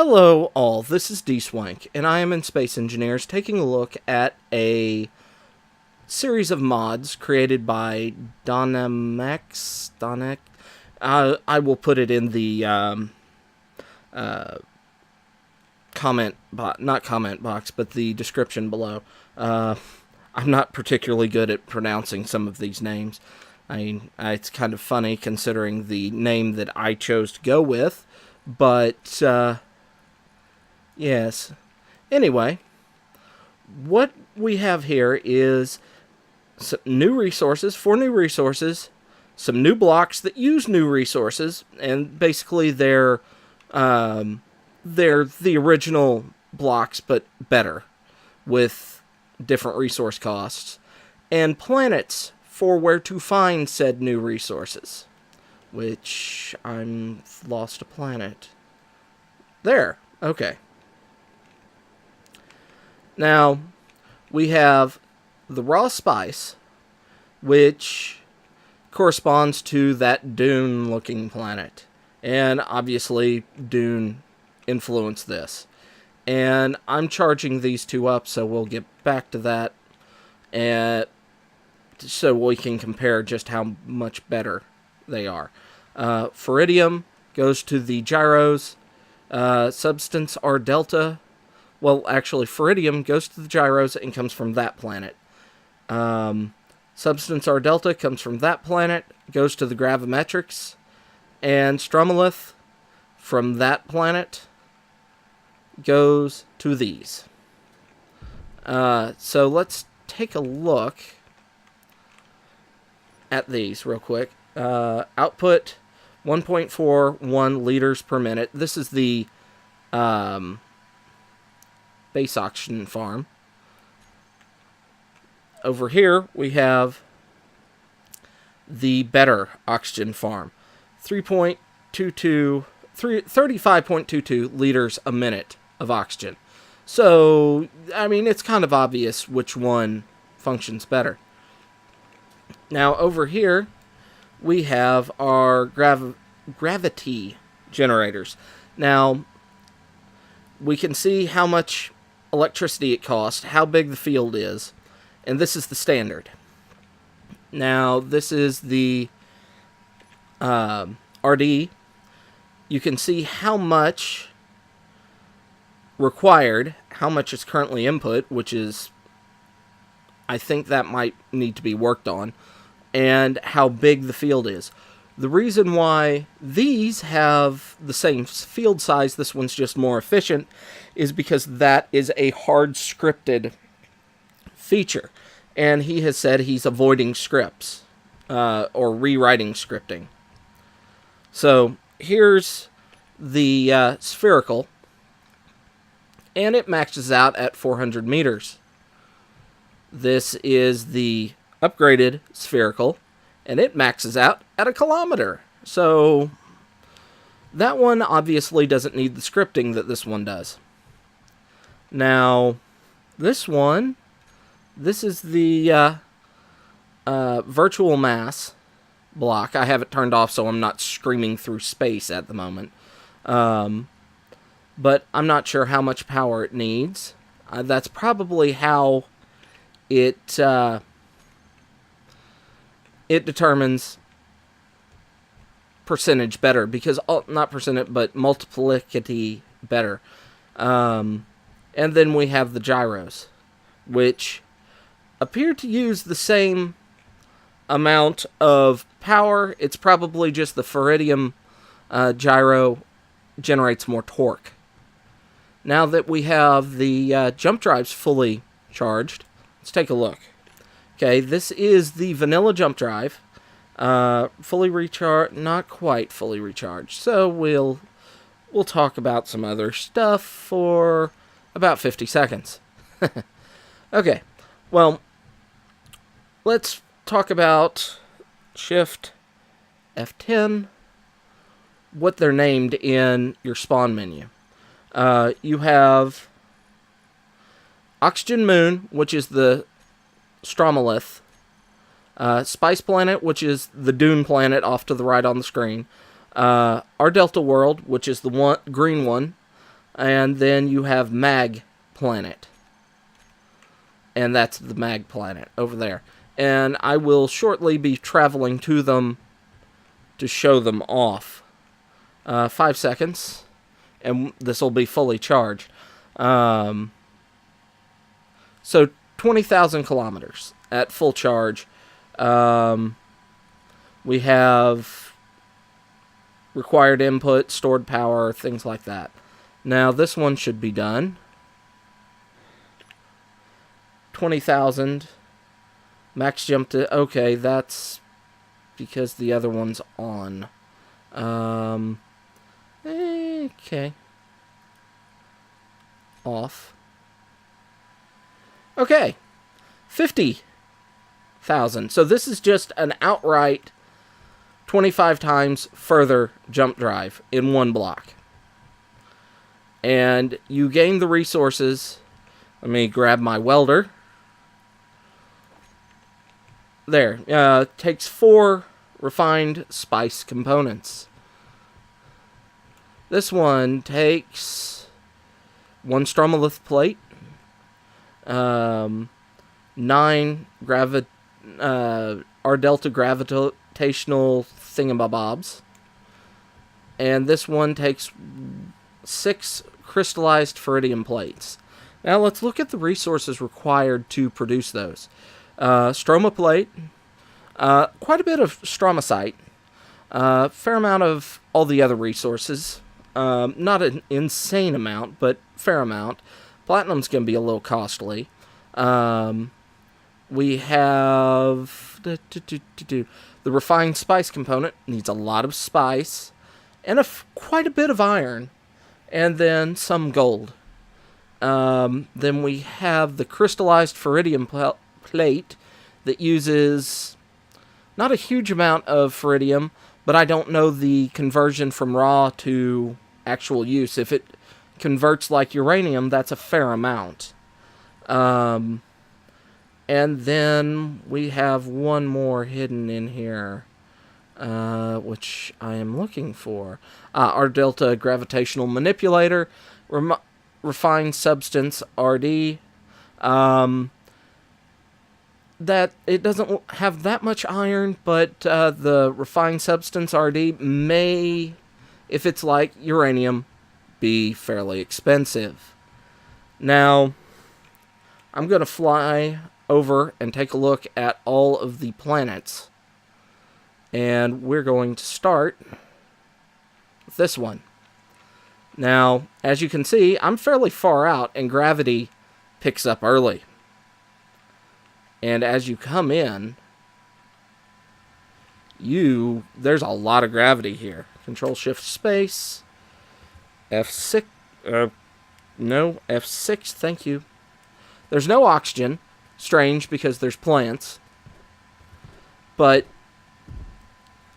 Hello all, this is Dswank, and I am in Space Engineers taking a look at a series of mods created by Doncdxx. I will put it in the not comment box, but the description below. I'm not particularly good at pronouncing some of these names. I mean, it's kind of funny considering the name that I chose to go with, but yes. Anyway, what we have here is some new resources, 4 new resources, some new blocks that use new resources, and basically they're the original blocks, but better, with different resource costs, and planets for where to find said new resources, which I'm lost a planet. There, okay. Now, we have the raw spice, which corresponds to that Dune-looking planet. And obviously, Dune influenced this. And I'm charging these two up, so we'll get back to that. And so we can compare just how much better they are. Feridium goes to the gyros. Substance R delta. Well, actually, Feridium goes to the gyros and comes from that planet. Substance R delta comes from that planet, goes to the gravimetrics, and Stromalith from that planet goes to these. So let's take a look at these real quick. Output 1.41 liters per minute. This is the base oxygen farm. Over here we have the better oxygen farm. 35.22 liters a minute of oxygen. So, I mean, it's kind of obvious which one functions better. Now, over here, we have our gravity generators. Now, we can see how much electricity it costs, how big the field is, and this is the standard. Now, this is the RD. You can see how much required, how much is currently input, which is, I think that might need to be worked on, and how big the field is. The reason why these have the same field size, this one's just more efficient, is because that is a hard scripted feature. And he has said he's avoiding scripts, or rewriting scripting. So here's the spherical, and it maxes out at 400 meters. This is the upgraded spherical, and it maxes out at 1 kilometer. So that one obviously doesn't need the scripting that this one does. Now, this one, this is the virtual mass block. I have it turned off so I'm not screaming through space at the moment. But I'm not sure how much power it needs. That's probably how it determines percentage better, because not percentage, but multiplicity better. And then we have the gyros, which appear to use the same amount of power. It's probably just the Feridium gyro generates more torque. Now that we have the jump drives fully charged, let's take a look. Okay, this is the vanilla jump drive. Fully recharged, not quite fully recharged. So we'll talk about some other stuff for about 50 seconds. Okay, well, let's talk about Shift F10, what they're named in your spawn menu. You have Oxygen Moon, which is the Stromalith, Spice Planet, which is the Dune planet off to the right on the screen, R Delta World, which is the green one, And then you have Mag Planet. And that's the Mag Planet over there. And I will shortly be traveling to them to show them off. 5 seconds. And this will be fully charged. So 20,000 kilometers at full charge. We have required input, stored power, things like that. Now this one should be done. 20,000. Max jump to... Okay, that's because the other one's on. Okay. Off. Okay. 50,000. So this is just an outright 25 times further jump drive in one block. And you gain the resources. Let me grab my welder. There. Takes 4 refined spice components. This one takes 1 stromalith plate, 9 R delta gravitational thingamabobs, and this one takes 6 crystallized ferridium plates. Now let's look at the resources required to produce those. Stroma plate, quite a bit of stromacite, fair amount of all the other resources. Not an insane amount, but fair amount. Platinum's going to be a little costly. We have the refined spice component. Needs a lot of spice and quite a bit of iron, and then some gold. Then we have the crystallized ferridium plate that uses not a huge amount of ferridium, but I don't know the conversion from raw to actual use. If it converts like uranium, that's a fair amount. And then we have one more hidden in here, which I am looking for. R delta gravitational manipulator, refined substance RD. That it doesn't have that much iron, but the refined substance RD may, if it's like uranium, be fairly expensive. Now, I'm going to fly over and take a look at all of the planets. And we're going to start with this one. Now, as you can see, I'm fairly far out, and gravity picks up early. And as you come in, there's a lot of gravity here. Control Shift Space. F6. No, F6, thank you. There's no oxygen. Strange, because there's plants. But,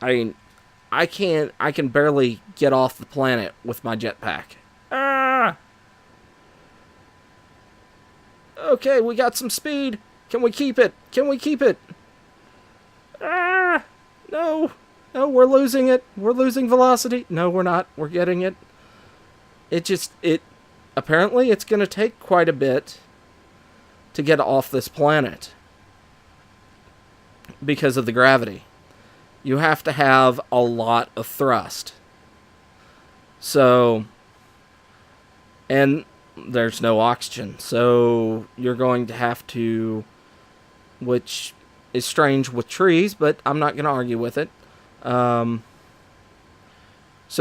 I can barely get off the planet with my jetpack. Ah! Okay, we got some speed. Can we keep it? Can we keep it? Ah! No. No, we're losing it. We're losing velocity. No, we're not. We're getting it. Apparently it's going to take quite a bit to get off this planet because of the gravity. You have to have a lot of thrust. So, and there's no oxygen. So you're going to have to, which is strange with trees, but I'm not going to argue with it. So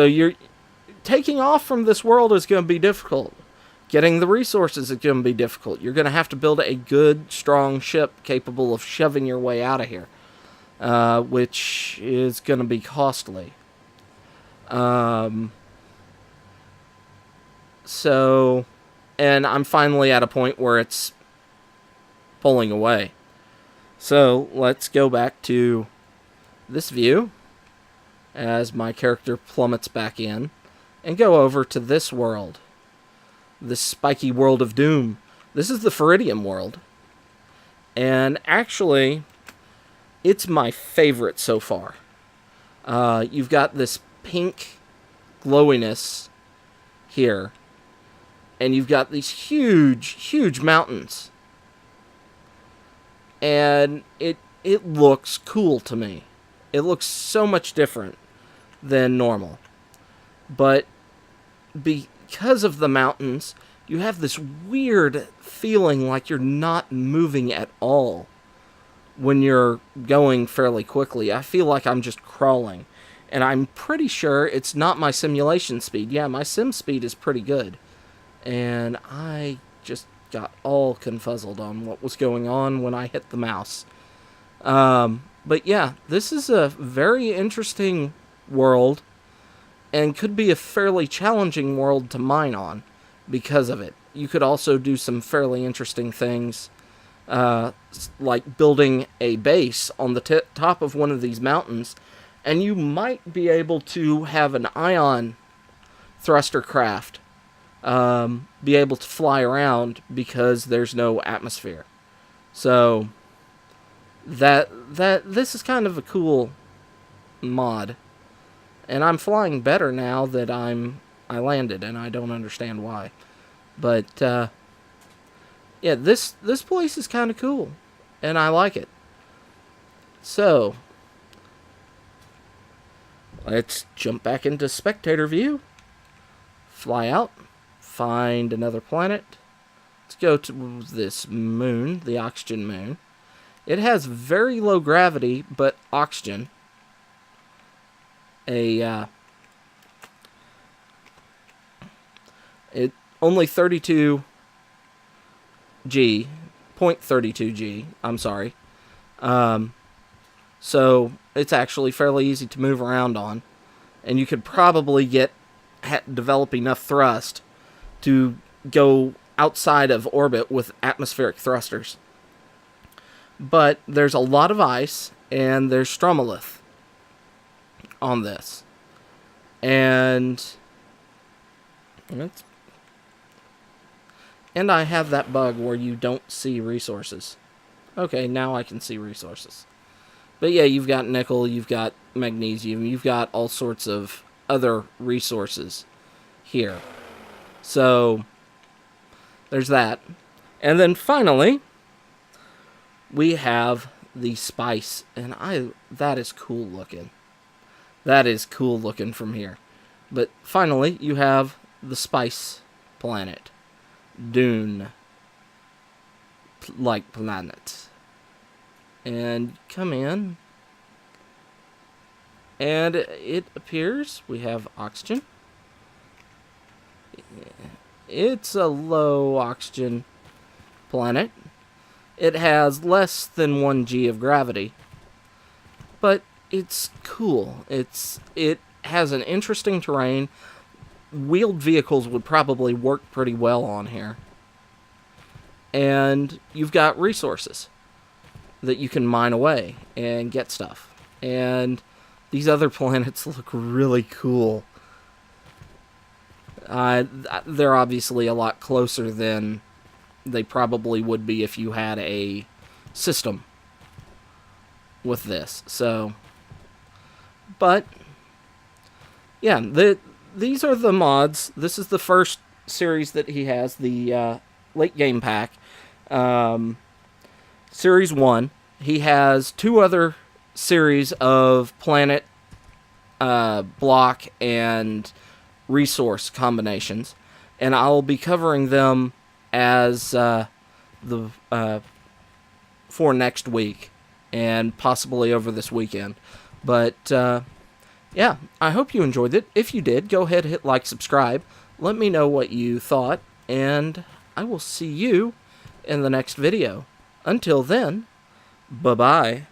you're taking off from this world is going to be difficult. Getting the resources is going to be difficult. You're going to have to build a good, strong ship capable of shoving your way out of here, which is going to be costly. So, and I'm finally at a point where it's pulling away. So let's go back to this view as my character plummets back in and go over to this world. This spiky world of doom. This is the Ferridium world. And actually, it's my favorite so far. You've got this pink glowiness here. and you've got these huge mountains. And it looks cool to me. It looks so much different than normal. But because of the mountains, you have this weird feeling like you're not moving at all when you're going fairly quickly. I feel like I'm just crawling. And I'm pretty sure it's not my simulation speed. Yeah, my sim speed is pretty good. And I just got all confuzzled on what was going on when I hit the mouse. But yeah, this is a very interesting world, and could be a fairly challenging world to mine on because of it. You could also do some fairly interesting things, like building a base on the top of one of these mountains, and you might be able to have an ion thruster craft be able to fly around because there's no atmosphere. So this is kind of a cool mod. And I'm flying better now that I landed, and I don't understand why. But yeah, this place is kind of cool, and I like it. So let's jump back into spectator view. Fly out, find another planet. Let's go to this moon, the oxygen moon. It has very low gravity, but oxygen. It only 32 G, 0.32 G, I'm sorry. So it's actually fairly easy to move around on, and you could probably develop enough thrust to go outside of orbit with atmospheric thrusters. But there's a lot of ice, and there's stromalith on this. And I have that bug where you don't see resources. Okay, now I can see resources. But yeah, you've got nickel, you've got magnesium, you've got all sorts of other resources here. So there's that. And then finally, we have the spice, and that is cool looking. That is cool looking from here. But finally, you have the spice planet. Dune. Like planet. And come in. And it appears we have oxygen. It's a low oxygen planet. It has less than 1 G of gravity. But it's cool. It has an interesting terrain. Wheeled vehicles would probably work pretty well on here. And you've got resources that you can mine away and get stuff. And these other planets look really cool. They're obviously a lot closer than they probably would be if you had a system with this. So, but yeah, these are the mods. This is the first series that he has, the late game pack. Series 1. He has 2 other series of planet, block, and resource combinations. And I'll be covering them as for next week. And possibly over this weekend. But, yeah, I hope you enjoyed it. If you did, go ahead, hit like, subscribe. Let me know what you thought. And I will see you in the next video. Until then, bye-bye.